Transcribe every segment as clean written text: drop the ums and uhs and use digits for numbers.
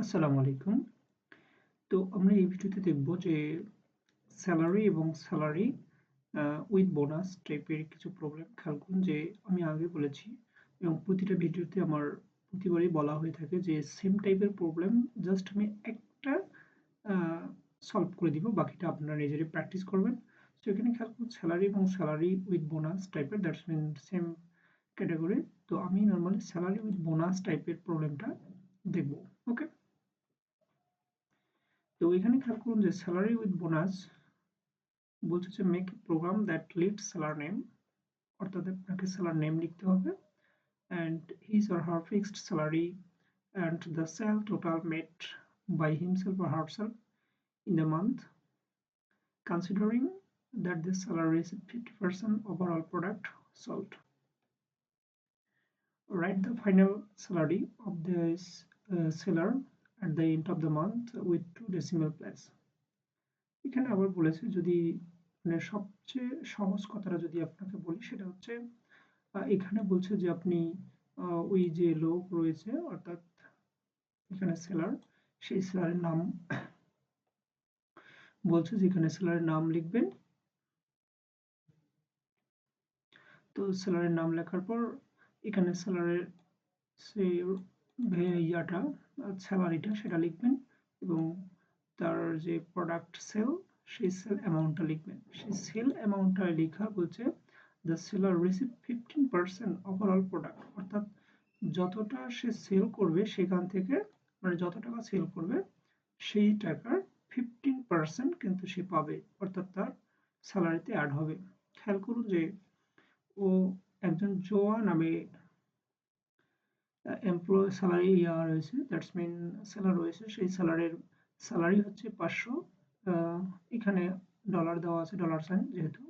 আসসালামু আলাইকুম। তো আমরা এই ভিডিওতে দেখব যে স্যালারি এবং স্যালারি উইথ বোনাস টাইপের কিছু প্রবলেম খেয়াল করুন যে আমি আগে বলেছি এবং প্রতিটা ভিডিওতে আমার প্রতিবারই বলা হয়ে থাকে যে সেম টাইপের প্রবলেম জাস্ট আমি একটা সলভ করে দিব, বাকিটা আপনারা নিজেরাই প্র্যাকটিস করবেন। তো এখানে খেয়াল করুন স্যালারি এবং স্যালারি উইথ বোনাস টাইপের, দ্যাটস মিন সেম ক্যাটাগরি। তো আমি নর্মালি স্যালারি উইথ বোনাস টাইপের প্রবলেমটা দেখব। ওকে, তো এখানে খেয়াল করুন যে স্যালারি উইথ বোনাস বলছে যে make program that leads seller name, অর্থাৎ আপনাকে সেলার নেম লিখতে হবে and his or her fixed salary and the sale total made by himself or herself in the month, considering that the salary is 50% overall product sold. Write the final salary of this seller at the end of the month with 2 decimal place. এখানে আবার বলেছে যদি মানে সবচেয়ে সহজ কথাটা যদি আপনাকে বলি সেটা হচ্ছে এখানে বলছে যে আপনি ওই যে লোক রয়েছে অর্থাৎ এখানে সেলার, সেই সেলারের নাম বলছে যে এখানে সেলারের নাম লিখবেন। তো সেলারের নাম লেখার পর এখানে সেলারের সেই ইয়াটা স্যালারিটা সেটা লিখবেন এবং তার যে প্রোডাক্ট সেল সেই সেল অ্যামাউন্টটা লিখবেন। সেই সেল অ্যামাউন্টটা লেখা বলছে the seller receive 15% overall product, অর্থাৎ যতটা সে সেল করবে সেখান থেকে মানে যত টাকা সেল করবে সেই টাকার 15% কিন্তু সে পাবে, অর্থাৎ তার স্যালারিতে অ্যাড হবে। খেয়াল করুন যে ও একজন জোয়া নামে এমপ্লয় স্যালারি রয়েছে, দ্যাটস মিন সেলার রয়েছে, সেই সেলারের স্যালারি হচ্ছে 500, এখানে ডলার দেওয়া আছে, ডলার সাইন যেহেতু,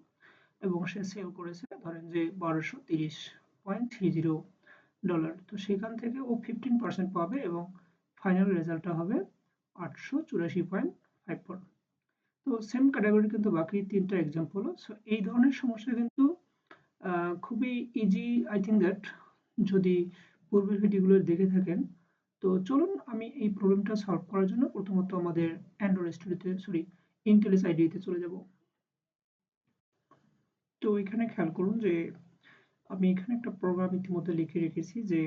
এবং সে সেল করেছে ধরেন যে 1230.30 ডলার। তো সেখান থেকে ও 15% পাবে এবং ফাইনাল রেজাল্টটা হবে 884.54। তো সেম ক্যাটাগরি কিন্তু বাকি তিনটা এক্সাম্পল। সো এই ধরনের সমস্যা কিন্তু খুবই ইজি, আই থিঙ্ক দ্যাট যদি পূর্বের ভিডিওগুলো দেখে থাকেন। তো চলুন আমি এই প্রবলেমটা সলভ করার জন্য প্রথমত আমাদের অ্যান্ড্রয়েড স্টুডিওতে ইন্টেলিস আইডিতে চলে যাব। তো এখানে খেয়াল করুন যে আমি এখানে একটা প্রোগ্রাম ইতিমধ্যে লিখে রেখেছি যে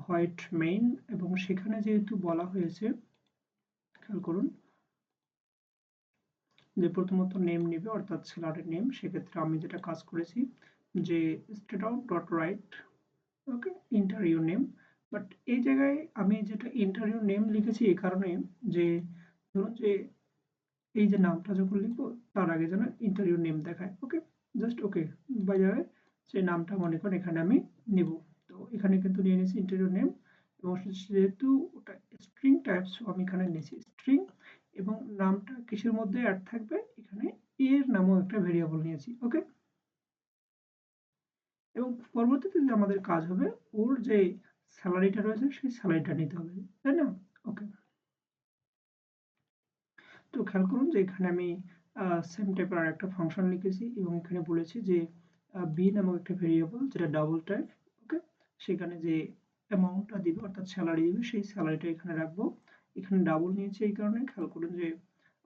ভয়েড মেইন, এবং সেখানে যেহেতু বলা হয়েছে খেয়াল করুন যে প্রথমত নেম নেবে অর্থাৎ সেলারের নেম, সেক্ষেত্রে আমি যেটা কাজ করেছি যে stdout.write okay interview name. But এই জায়গায় আমি যেটা ইন্টারভিউ নেম লিখেছি এই কারণে যে ধরুন যে এই যে নামটা যখন লিখবো তার আগে যেন ইন্টারভিউ নেম দেখায়। Okay, just okay by the way সেই নামটা মনে করেন এখানে আমি নেব। তো এখানে কিন্তু নিয়ে নিয়েছি ইন্টারভিউ নেম এবং যেহেতু ওটা স্ট্রিং টাইপস আমি এখানে নিয়েছি স্ট্রিং, এবং নামটা কিসের মধ্যে অ্যাড থাকবে এখানে এর নামও একটা ভেরিয়েবল নিয়েছি। ওকে, এবং পরবর্তীতে যে আমাদের কাজ হবে ওর যে স্যালারিটা রয়েছে সেই স্যালারিটা নিতে হবে, তাই না? ওকে, তো খেয়াল করুন যে এখানে আমি সেম টাইপের আর একটা ফাংশন লিখেছি এবং এখানে বলেছি যে বি নামক একটা ভেরিয়েবল যেটা ডাবল টাইপ। ওকে, সেখানে যে অ্যামাউন্টটা দিবে অর্থাৎ স্যালারি দিবে সেই স্যালারিটা এখানে রাখবো। এখানে ডাবল নিয়েছি এই কারণে খেয়াল করুন যে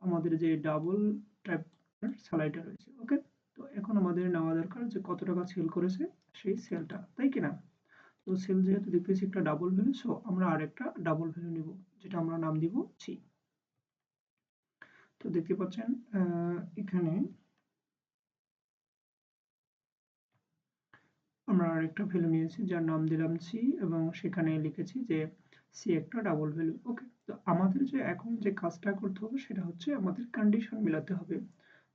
আমাদের যে ডাবল টাইপ স্যালারিটা রয়েছে। ওকে, তো এখন আমাদের নেওয়া দরকার যে কত টাকা সেল করেছে সেই সেলটা, তাই কিনা? তো সেল যেহেতু দেখতেছি একটা ডাবল ভ্যালু, সো আমরা আরেকটা ডাবল ভ্যালু নিব যেটা আমরা নাম দিব সি। তো দেখতে পাচ্ছেন এখানে আমরা আরেকটা ভ্যালু নিয়েছি যার নাম দিলাম সি এবং সেখানে লিখেছি যে সি একটা ডাবল ভ্যালু। ওকে, তো আমাদের যে এখন যে কাজটা করতে হবে সেটা হচ্ছে আমাদের কন্ডিশন মেলাতে হবে।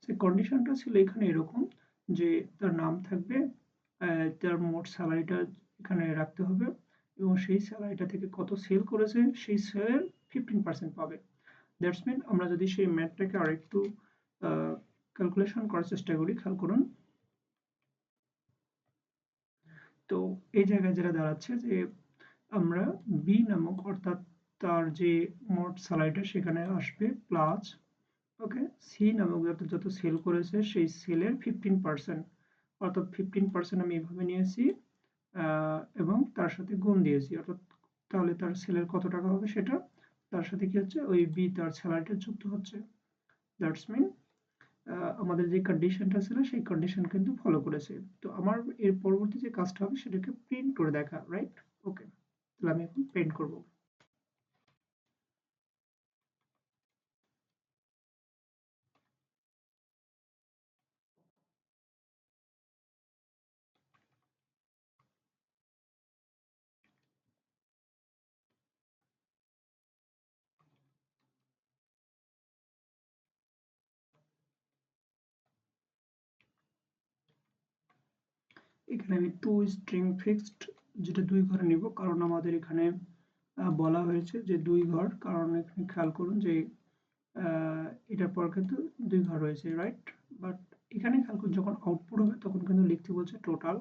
সেই কন্ডিশনটা ছিল এখানে এরকম যে তার নাম থাকবে, তার মোট স্যালারিটা এখানে রাখতে হবে এবং সেই স্যালারিটা থেকে কত সেল করেছে সেই সেলের 15% পাবে। দ্যাটস মিন আমরা যদি সেই ম্যাথটাকে আরেকটু ক্যালকুলেশন করার চেষ্টা করি, খেয়াল করুন তো এই জায়গায় যেটা দাঁড়াচ্ছে যে আমরা বি নামক অর্থাৎ তার যে মোট স্যালারিটা সেখানে আসবে প্লাস ওকে সি নামক যত সেল করেছে সেই সেলের 15%, অর্থাৎ 15% আমি এভাবে নিয়েছি এবং তার সাথে গুণ দিয়েছি, অর্থাৎ তাহলে তার সেলের কত টাকা হবে সেটা তার সাথে কি হচ্ছে ওই বি তার স্যালারিটা যুক্ত হচ্ছে। দ্যাটস মিন আমাদের যে কন্ডিশনটা ছিল সেই কন্ডিশন কিন্তু ফলো করেছে। তো আমার এর পরবর্তী যে কাজটা হবে সেটাকে প্রিন্ট করে দেখা, রাইট? ওকে, তাহলে আমি এখন প্রিন্ট করব। এখানে আমি টু স্ট্রিং ফিক্সড যেটা 2 ঘরে নিব, কারণ আমাদের এখানে বলা হয়েছে যে 2 ঘর, কারণ এখানে খেয়াল করুন যে এটার পর কিন্তু 2 ঘর রয়েছে, রাইট? বাট এখানে খেয়াল করুন যখন আউটপুট হবে তখন কিন্তু লিখতে বলছে টোটাল,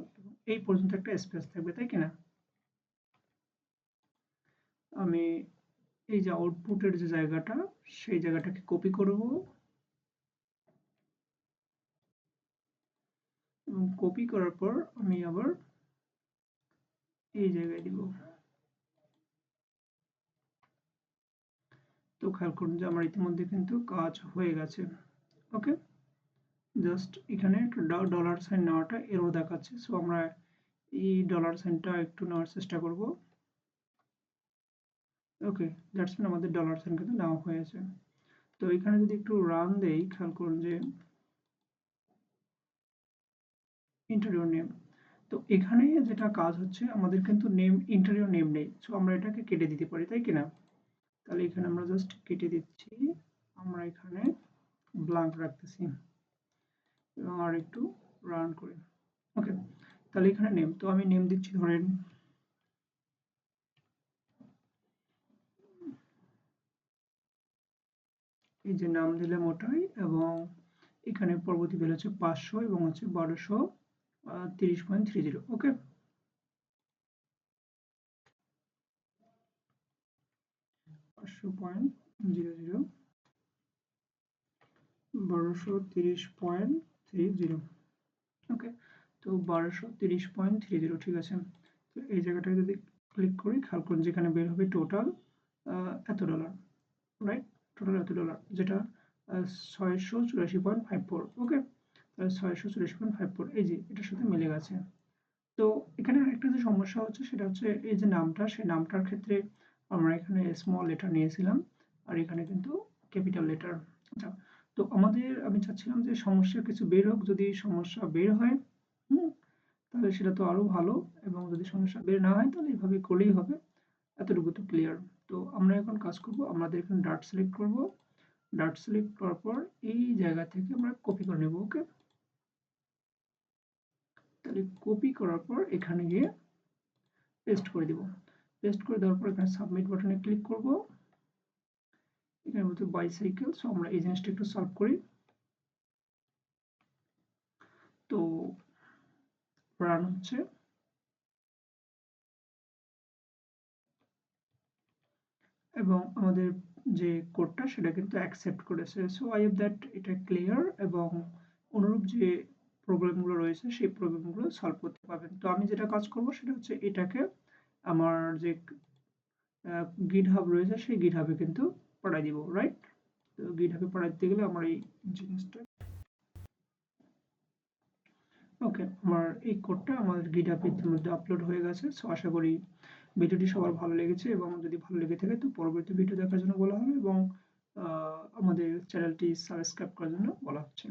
এই পর্যন্ত একটা স্পেস থাকবে, তাই কিনা? আমি এই যে আউটপুটের যে জায়গাটা সেই জায়গাটাকে কপি করব এবং কপি করার পর আমি আবার এই জায়গায় দিব। তো খেয়াল করুন যে আমার ইতিমধ্যে কিন্তু কাজ হয়ে গেছে। ওকে, জাস্ট এখানে একটা ডলার সাইন নেওয়াটা এরর দেখাচ্ছে, সো আমরা এই ডলার সাইনটা একটু নেওয়ার চেষ্টা করব। ওকে, দ্যাটস মিন আমাদের ডলার সাইন কিন্তু নেওয়া হয়েছে। তো এখানে যদি একটু রান দেই, খেয়াল করুন যে ইন্টারিয়র নেম, তো এখানে যেটা কাজ হচ্ছে আমাদের কিন্তু নেম ইন্টারিয়র নেম নেই, সো আমরা এটাকে কেটে দিতে পারি, তাই কিনা? তাহলে এখানে আমরা জাস্ট কেটে দিচ্ছি, আমরা এখানে ব্ল্যাঙ্ক রাখতেছি এবং আর একটু রান করি। ওকে, তাহলে এখানে নেম, তো আমি নেম দিচ্ছি ধরেন এই যে নাম দিলাম ওটাই, এবং এখানে পরবর্তী ভ্যালু হচ্ছে 500 এবং হচ্ছে 1230.30। ওকে, 500.00 1230.30। ওকে, তো 1230.30, ঠিক আছে। তো এই জায়গাটায় যদি ক্লিক করি, খেয়াল করুন যেখানে বের হবে টোটাল এত ডলার, রাইট? টোটাল এত ডলার, যেটা 684.54। ওকে, তাহলে 684.54 এই যে এটার সাথে মিলে গেছে। তো এখানে আরেকটা যে সমস্যা হচ্ছে সেটা হচ্ছে এই যে নামটা, সেই নামটার ক্ষেত্রে আমরা এখানে স্মল লেটার নিয়েছিলাম আর এখানে কিন্তু ক্যাপিটাল লেটার। আচ্ছা, তো আমি চাচ্ছিলাম যে সমস্যা কিছু বের হোক, যদি সমস্যা বের হয় হুম, তাহলে সেটা তো আরো ভালো, এবং যদি সমস্যা বের না হয় তাহলে এভাবে করলেই হবে। এতটুকু তো ক্লিয়ার। তো আমরা এখন কাজ করব, আমাদের এখানে ডাট সিলেক্ট করব, ডাট সিলেক্ট করার পর এই জায়গা থেকে আমরা কপি করে নেব। ওকে, তাহলে কপি করার পর এখানে গিয়ে পেস্ট করে দিব। পেস্ট করে দেওয়ার পর এখানে সাবমিট বাটনে ক্লিক করব, এখানে বলতে বাইসাইকেল, সো আমরা এই জিনিসটা একটু সলভ করি। তো রান হচ্ছে এবং আমাদের যে কোডটা সেটা কিন্তু অ্যাকসেপ্ট করেছে, সো আই হোপ দ্যাট এটা ক্লিয়ার, এবং অনুরূপ যে প্রবলেমগুলো রয়েছে সেই প্রবলেমগুলো সলভ করতে পারবেন। তো আমি যেটা কাজ করব সেটা হচ্ছে এটাকে আমার যে গিটহাব রয়েছে সেই গিটহাবে কিন্তু পাঠিয়ে দিব, রাইট? তো গিটহাবে পাঠিয়ে দিতে গেলে আমার এই জিনিসটা, ওকে, আমার এই কোডটা আমার গিটহাবে ইতিমধ্যে আপলোড হয়ে গেছে। সো আশা করি ভিডিওটি সবার ভালো লেগেছে, এবং যদি ভালো লেগে থাকে তো পরবর্তী ভিডিও দেখার জন্য বলা হবে, এবং আমাদের চ্যানেলটি সাবস্ক্রাইব করার জন্য বলা হচ্ছে।